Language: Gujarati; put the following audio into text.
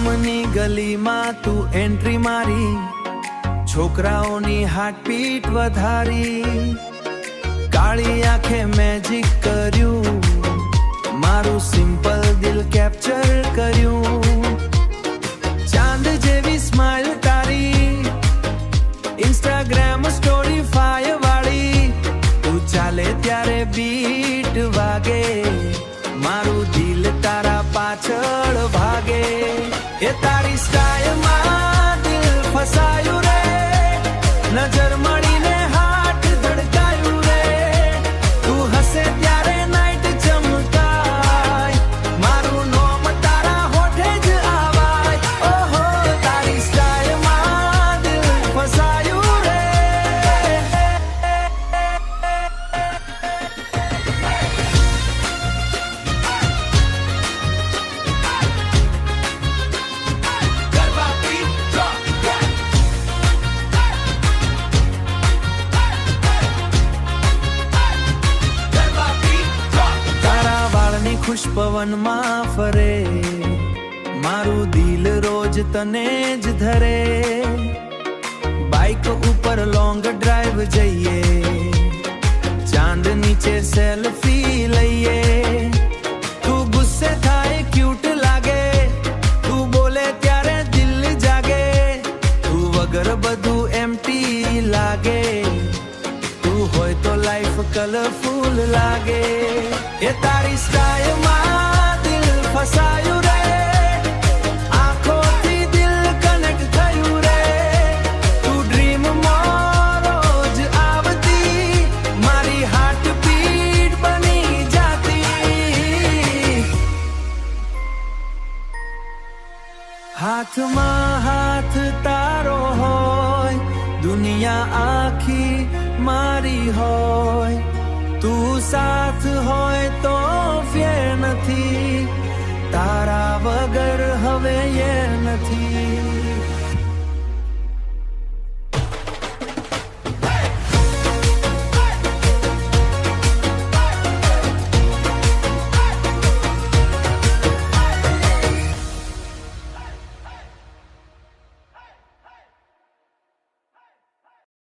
ગામની ગલીમાં તું એન્ટ્રી મારી, છોકરાઓની હાર્ટબીટ વધારી, કાળી આંખે મેજિક કર્યું, મારું સિમ્પલ દિલ કેપ્ચર કર્યું. ચાંદ જેવી સ્માઇલ તારી, ઇન્સ્ટાગ્રામ સ્ટોરી ફાયર વાળી, તું ચાલે ત્યારે બીટ વાગે, મારું દિલ તારા પાછળ ભાગે. એ તારી સ્ટાઇલમાં દિલ ફસાયું રે, નજર મળીને હાર્ટ ધડકાયું રે. તું હસે ત્યારે નાઈટ ચમકાય, મારું નામ તારા હોઠે જ આવાય. ઓહો તારી સ્ટાઇલમાં દિલ ફસાયું રે. ખુશ પવનમાં ફરે, મારું દિલ રોજ તને જ ધરે. બાઇક ઉપર લોંગ ડ્રાઈવ જઈએ, ચાંદ નીચે સેલ્ફી લઈએ. તું ગુસ્સે થાય ક્યુટ લાગે, તું બોલે ત્યારે દિલ જાગે. તું વગર બધું એમ્પ્ટી લાગે, તું હોય તો લાઈફ કલરફુલ લાગે. એ તારી સ્ટાઇલમાં દિલ ફસાયું રે, આંખોથી દિલ કનેક્ટ થયું રે. તું ડ્રીમમાં રોજ આવતી, મારી હાર્ટબીટ બની જાતી. હાથમાં હાથ તારો હોય, દુનિયા આખી મારી હોય. તું સાથ હોય તો ફેર નથી, તારા વગર હવે એ નથી.